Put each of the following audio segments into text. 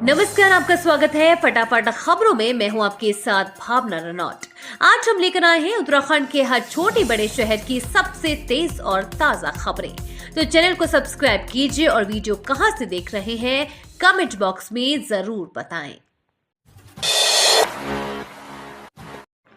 नमस्कार, आपका स्वागत है फटाफट खबरों में। मैं हूं आपके साथ भावना रनौट। आज हम लेकर आए हैं उत्तराखंड के हर छोटे बड़े शहर की सबसे तेज और ताजा खबरें। तो चैनल को सब्सक्राइब कीजिए और वीडियो कहां से देख रहे हैं कमेंट बॉक्स में जरूर बताएं।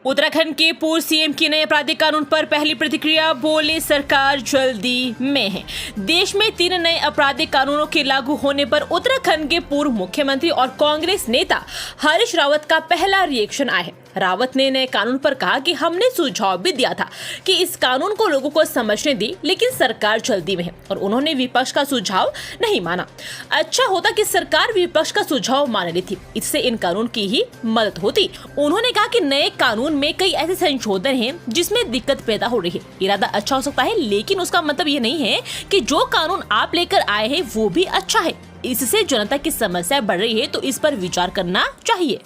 उत्तराखंड के पूर्व सीएम की नए आपराधिक कानून पर पहली प्रतिक्रिया, बोले सरकार जल्दी में है। देश में 3 नए आपराधिक कानूनों के लागू होने पर उत्तराखंड के पूर्व मुख्यमंत्री और कांग्रेस नेता हरीश रावत का पहला रिएक्शन आया है। रावत ने नए कानून पर कहा कि हमने सुझाव भी दिया था कि इस कानून को लोगों को समझने दी, लेकिन सरकार जल्दी में है और उन्होंने विपक्ष का सुझाव नहीं माना। अच्छा होता कि सरकार विपक्ष का सुझाव मान ली थी, इससे इन कानून की ही मदद होती। उन्होंने कहा कि नए कानून में कई ऐसे संशोधन हैं जिसमें दिक्कत पैदा हो रही है। इरादा अच्छा हो सकता है, लेकिन उसका मतलब ये नहीं है कि जो कानून आप लेकर आए हैं वो भी अच्छा है। इससे जनता की समस्या बढ़ रही है, तो इस पर विचार करना चाहिए।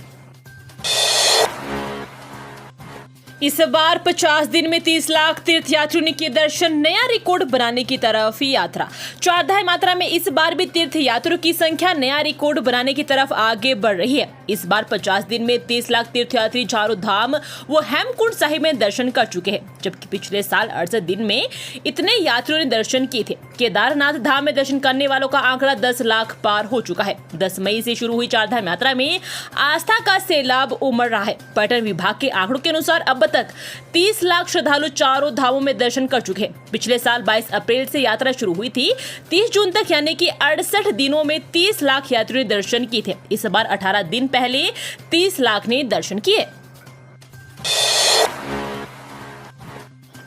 इस बार 50 दिन में 30 लाख तीर्थयात्रियों ने किए दर्शन, नया रिकॉर्ड बनाने की तरफ यात्रा। चारधाम यात्रा में इस बार भी तीर्थयात्रियों की संख्या नया रिकॉर्ड बनाने की तरफ आगे बढ़ रही है। इस बार 50 दिन में 30 लाख तीर्थयात्री चारों धाम व हेमकुंड साहिब में दर्शन कर चुके हैं, जबकि पिछले साल 68 दिन में इतने यात्रियों ने दर्शन किए थे। केदारनाथ धाम में दर्शन करने वालों का आंकड़ा 10 लाख पार हो चुका है। 10 मई से शुरू हुई चारधाम यात्रा में आस्था का सैलाब उमड़ रहा है। पर्यटन विभाग के आंकड़ों के अनुसार अब तक 30 लाख श्रद्धालु चारों धामों में दर्शन कर चुके हैं। पिछले साल 22 अप्रैल से यात्रा शुरू हुई थी। 30 जून तक यानी कि 68 दिनों में 30 लाख यात्रियों ने दर्शन किए थे। इस बार 18 दिन पहले 30 लाख ने दर्शन किए।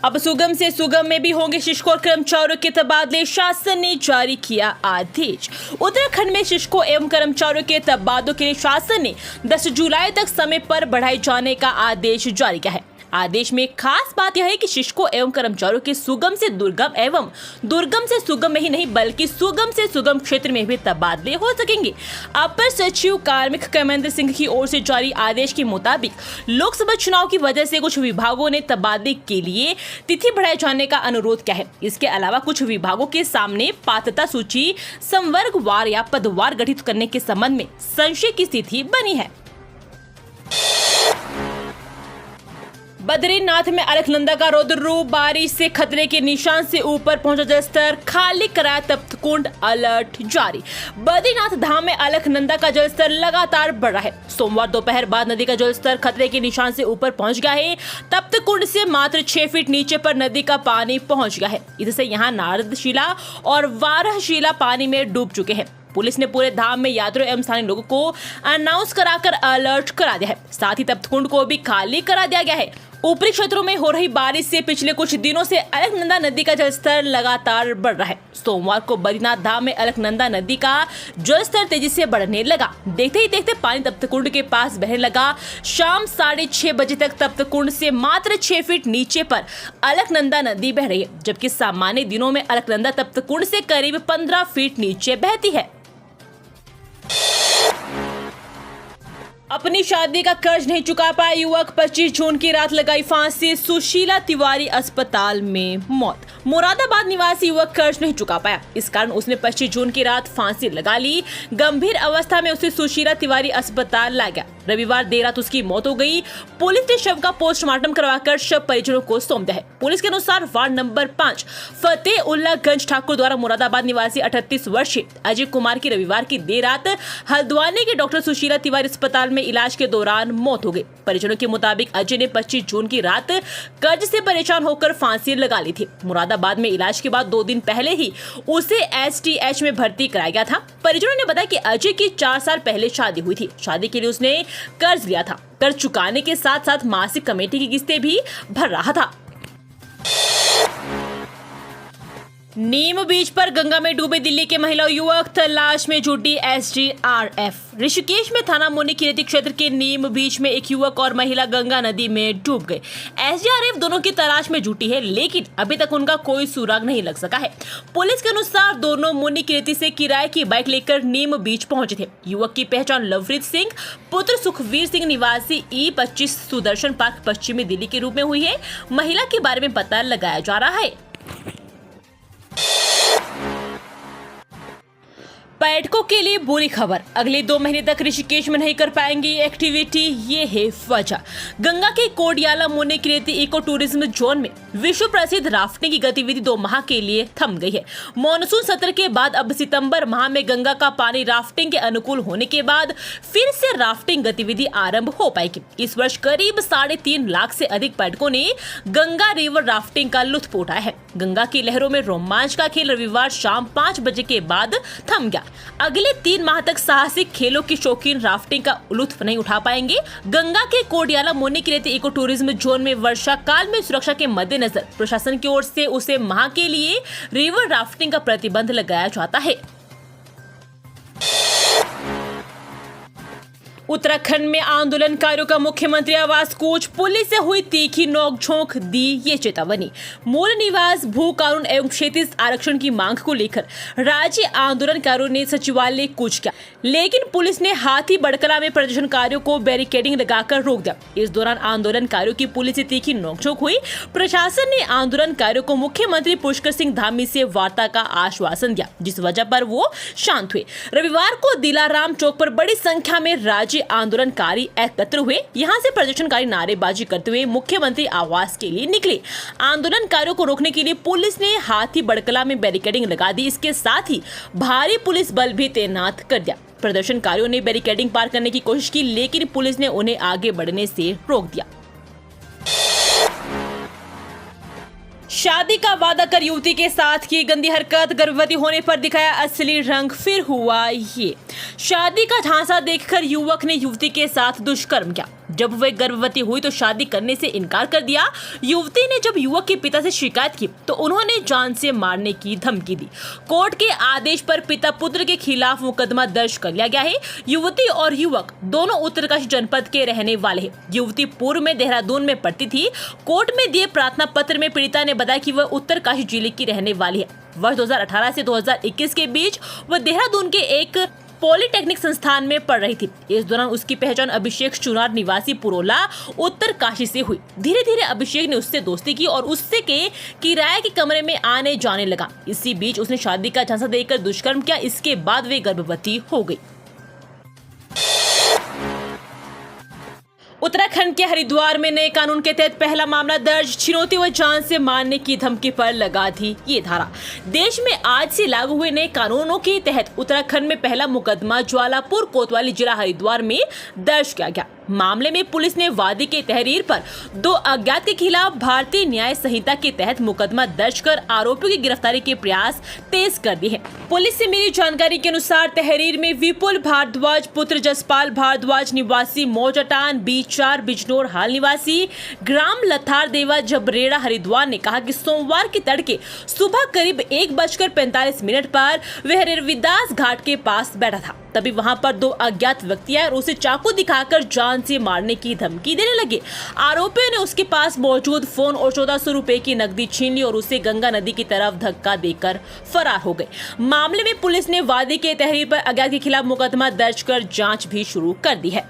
अब सुगम से सुगम में भी होंगे शिक्षकों और कर्मचारियों के तबादले, शासन ने जारी किया आदेश। उत्तराखंड में शिक्षकों एवं कर्मचारियों के तबादलों के लिए शासन ने 10 जुलाई तक समय पर बढ़ाए जाने का आदेश जारी किया है। आदेश में खास बात यह है कि शिक्षकों एवं कर्मचारियों के सुगम से दुर्गम एवं दुर्गम से सुगम में ही नहीं बल्कि सुगम से सुगम क्षेत्र में भी तबादले हो सकेंगे। अपर सचिव कार्मिक कमेंद्र सिंह की ओर से जारी आदेश के मुताबिक लोकसभा चुनाव की वजह से कुछ विभागों ने तबादले के लिए तिथि बढ़ाए जाने का अनुरोध किया है। इसके अलावा कुछ विभागों के सामने पात्रता सूची संवर्गवार या पदवार गठित करने के संबंध में संशय की स्थिति बनी है। बद्रीनाथ में अलकनंदा का रौद्र रूप, बारिश से खतरे के निशान से ऊपर पहुंचा जलस्तर, खाली कराया तप्तकुंड, अलर्ट जारी। बद्रीनाथ धाम में अलकनंदा का जलस्तर लगातार बढ़ रहा है। सोमवार दोपहर बाद नदी का जलस्तर खतरे के निशान से ऊपर पहुंच गया है। तप्तकुंड से मात्र 6 फीट नीचे पर नदी का पानी पहुंच गया है। इससे यहाँ नारदशिला और वारहशिला पानी में डूब चुके हैं। पुलिस ने पूरे धाम में यात्रियों एवं स्थानीय लोगों को अनाउंस कराकर अलर्ट करा दिया है। साथ ही तप्तकुंड को भी खाली करा दिया गया है। ऊपरी क्षेत्रों में हो रही बारिश से पिछले कुछ दिनों से अलकनंदा नदी का जलस्तर लगातार बढ़ रहा है। सोमवार को बद्रीनाथ धाम में अलकनंदा नदी का जलस्तर तेजी से बढ़ने लगा। देखते ही देखते पानी तप्तकुंड के पास बहने लगा। शाम 6:30 बजे तक तप्तकुंड से मात्र 6 फीट नीचे पर अलकनंदा नदी बह रही है, जबकि सामान्य दिनों में अलकनंदा तप्तकुंड से करीब 15 फीट नीचे बहती है। अपनी शादी का कर्ज नहीं चुका पाया युवक, 25 जून की रात लगाई फांसी, सुशीला तिवारी अस्पताल में मौत। मुरादाबाद निवासी युवक कर्ज नहीं चुका पाया, इस कारण उसने 25 जून की रात फांसी लगा ली। गंभीर अवस्था में उसे सुशीला तिवारी अस्पताल लाया गया। रविवार देर रात उसकी मौत हो गई। पुलिस ने शव का पोस्टमार्टम करवाकर शव परिजनों को सौंप दिया है। पुलिस के अनुसार वार्ड नंबर 5 फतेह उल्ला गंज ठाकुर द्वारा मुरादाबाद निवासी 38 वर्षीय अजय कुमार की रविवार की देर रात हल्द्वानी के डॉक्टर सुशीला तिवारी अस्पताल में इलाज के दौरान मौत हो गई। परिजनों के मुताबिक अजय ने 25 जून की रात कर्ज से परेशान होकर फांसी लगा ली थी। मुरादाबाद में इलाज के बाद 2 दिन पहले ही उसे एसटीएच में भर्ती कराया गया था। परिजनों ने बताया कि अजय की 4 साल पहले शादी हुई थी। शादी के लिए उसने कर्ज लिया था। कर्ज चुकाने के साथ साथ मासिक कमेटी की किस्तें भी भर रहा था। नीम बीच पर गंगा में डूबे दिल्ली के महिला युवक, तलाश में जुटी एसडीआरएफ। ऋषिकेश में थाना मोनी किरेती क्षेत्र के नीम बीच में एक युवक और महिला गंगा नदी में डूब गए। एसडीआरएफ दोनों की तलाश में जुटी है, लेकिन अभी तक उनका कोई सुराग नहीं लग सका है। पुलिस के अनुसार दोनों मोनी किरेती से किराए की बाइक लेकर नीम बीच पहुंचे थे। युवक की पहचान लवप्रीत सिंह पुत्र सुखवीर सिंह निवासी E25 सुदर्शन पार्क पश्चिमी दिल्ली के रूप में हुई है। महिला के बारे में पता लगाया जा रहा है। पर्यटकों के लिए बुरी खबर, अगले 2 महीने तक ऋषिकेश में नहीं कर पाएंगे एक्टिविटी, ये है वजह। गंगा के कोडियाला मोनिक रेती इको टूरिज्म जोन में विश्व प्रसिद्ध राफ्टिंग की गतिविधि 2 माह के लिए थम गई है। मानसून सत्र के बाद अब सितंबर माह में गंगा का पानी राफ्टिंग के अनुकूल होने के बाद फिर से राफ्टिंग गतिविधि आरंभ हो पाएगी। इस वर्ष करीब 3.5 लाख से अधिक पर्यटकों ने गंगा रिवर राफ्टिंग का लुत्फ उठाया है। गंगा की लहरों में रोमांच का खेल रविवार शाम 5 बजे के बाद थम गया। अगले 3 माह तक साहसिक खेलों की शौकीन राफ्टिंग का लुत्फ नहीं उठा पाएंगे। गंगा के कोडियाला मोनिक रेती इको टूरिज्म जोन में वर्षा काल में सुरक्षा के मद्देनजर प्रशासन की ओर से उसे माह के लिए रिवर राफ्टिंग का प्रतिबंध लगाया जाता है। उत्तराखंड में आंदोलनकारियों का मुख्यमंत्री आवास कूच, पुलिस से हुई तीखी नोकझोंक, दी ये चेतावनी। मूल निवास भू कानून एवं क्षेत्रीय आरक्षण की मांग को लेकर राज्य आंदोलनकारियों ने सचिवालय कूच किया, लेकिन पुलिस ने हाथी बड़कला में प्रदर्शनकारियों को बैरिकेडिंग लगाकर रोक दिया। इस दौरान आंदोलनकारियों की पुलिस से तीखी नोकझोंक हुई। प्रशासन ने आंदोलनकारियों को मुख्यमंत्री पुष्कर सिंह धामी से वार्ता का आश्वासन दिया, जिस वजह पर वो शांत हुए। रविवार को दिलाराम चौक पर बड़ी संख्या में राज्य आंदोलनकारी एकत्र हुए। यहां से प्रदर्शनकारी नारेबाजी करते हुए मुख्यमंत्री आवास के लिए निकले। आंदोलनकारियों को रोकने के लिए पुलिस ने हाथी बड़कला में बैरिकेडिंग लगा दी। इसके साथ ही भारी पुलिस बल भी तैनात कर दिया। प्रदर्शनकारियों ने बैरिकेडिंग पार करने की कोशिश की, लेकिन पुलिस ने उन्हें आगे बढ़ने से रोक दिया। शादी का वादा कर युवती के साथ की गंदी हरकत, गर्भवती होने पर दिखाया असली रंग, फिर हुआ ये। शादी का झांसा देखकर युवक ने युवती के साथ दुष्कर्म किया। जब वह गर्भवती हुई तो शादी करने से इनकार कर दिया। युवती ने जब युवक के पिता से शिकायत की तो उन्होंने जान से मारने की धमकी दी। कोर्ट के आदेश पर पिता पुत्र के खिलाफ मुकदमा दर्ज कर लिया गया है। युवती और युवक दोनों उत्तरकाशी जनपद के रहने वाले हैं। युवती पूर्व में देहरादून में पढ़ती थी। कोर्ट में दिए प्रार्थना पत्र में पीड़िता ने बताया कि वह उत्तरकाशी जिले की रहने वाली है। वर्ष 2018 से 2021 के बीच वह देहरादून के एक पॉलिटेक्निक संस्थान में पढ़ रही थी। इस दौरान उसकी पहचान अभिषेक चुनार निवासी पुरोला उत्तरकाशी से हुई। धीरे धीरे अभिषेक ने उससे दोस्ती की और उससे के किराए के कमरे में आने जाने लगा। इसी बीच उसने शादी का झांसा देकर दुष्कर्म किया। इसके बाद वे गर्भवती हो गई। उत्तराखंड के हरिद्वार में नए कानून के तहत पहला मामला दर्ज, छिनौती व जान से मारने की धमकी पर लगा थी ये धारा। देश में आज से लागू हुए नए कानूनों के तहत उत्तराखंड में पहला मुकदमा ज्वालापुर कोतवाली जिला हरिद्वार में दर्ज किया गया। मामले में पुलिस ने वादी के तहरीर पर 2 अज्ञात के खिलाफ भारतीय न्याय संहिता के तहत मुकदमा दर्ज कर आरोपियों की गिरफ्तारी के प्रयास तेज कर दिए हैं। पुलिस से मिली जानकारी के अनुसार तहरीर में विपुल भारद्वाज पुत्र जसपाल भारद्वाज निवासी मौजटान B4 बिजनौर हाल निवासी ग्राम लथार देवा जबरेड़ा हरिद्वार ने कहा कि सोमवार के तड़के सुबह करीब 1:45 पर वह रविदास घाट के पास बैठा था। तभी वहां पर 2 अज्ञात व्यक्ति आए और उसे चाकू दिखाकर जान से मारने की धमकी देने लगे। आरोपियों ने उसके पास मौजूद फोन और 1400 रुपए की नकदी छीन ली और उसे गंगा नदी की तरफ धक्का देकर फरार हो गए। मामले में पुलिस ने वादी के तहरीर पर अज्ञात के खिलाफ मुकदमा दर्ज कर जांच भी शुरू कर दी है।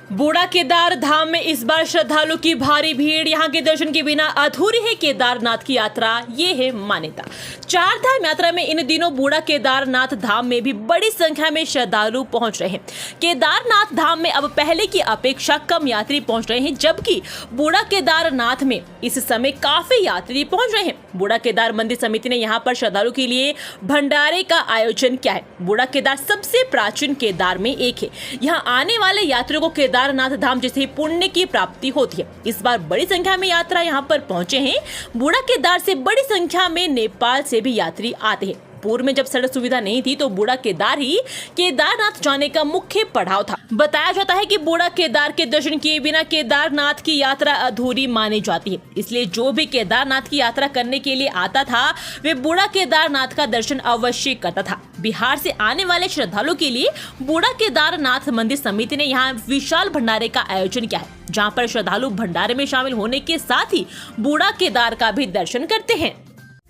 बूढ़ा केदार धाम में इस बार श्रद्धालु की भारी भीड़, यहाँ के दर्शन के बिना अधूरी है केदारनाथ की यात्रा, ये है मान्यता। 4 धाम यात्रा में इन दिनों बूढ़ा केदारनाथ धाम में भी बड़ी संख्या में श्रद्धालु पहुंच रहे हैं। केदारनाथ धाम में अब पहले की अपेक्षा कम यात्री पहुंच रहे हैं, जबकि बूढ़ा केदारनाथ में इस समय काफी यात्री पहुंच रहे हैं। बूढ़ा केदार मंदिर समिति ने यहाँ पर श्रद्धालु के लिए भंडारे का आयोजन किया है। बूढ़ा केदार सबसे प्राचीन केदार में एक है। यहाँ आने वाले यात्रियों को केदारनाथ धाम जैसे पुण्य की प्राप्ति होती है। इस बार बड़ी संख्या में यात्रा यहाँ पर पहुंचे हैं। बूढ़ा केदार से बड़ी संख्या में नेपाल से भी यात्री आते हैं। पूर्व में जब सड़क सुविधा नहीं थी तो बूढ़ा केदार ही केदारनाथ जाने का मुख्य पड़ाव था। बताया जाता है कि बूढ़ा केदार के दर्शन किए बिना केदारनाथ की यात्रा अधूरी मानी जाती है। इसलिए जो भी केदारनाथ की यात्रा करने के लिए आता था वे बूढ़ा केदारनाथ का दर्शन अवश्य करता था। बिहार से आने वाले श्रद्धालुओं के लिए बूढ़ा केदारनाथ मंदिर समिति ने यहाँ विशाल भंडारे का आयोजन किया है, जहाँ पर श्रद्धालु भंडारे में शामिल होने के साथ ही बूढ़ा केदार का भी दर्शन करते हैं।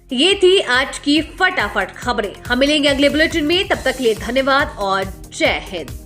ये थी आज की फटाफट खबरें। हम मिलेंगे अगले बुलेटिन में, तब तक के लिए धन्यवाद और जय हिंद।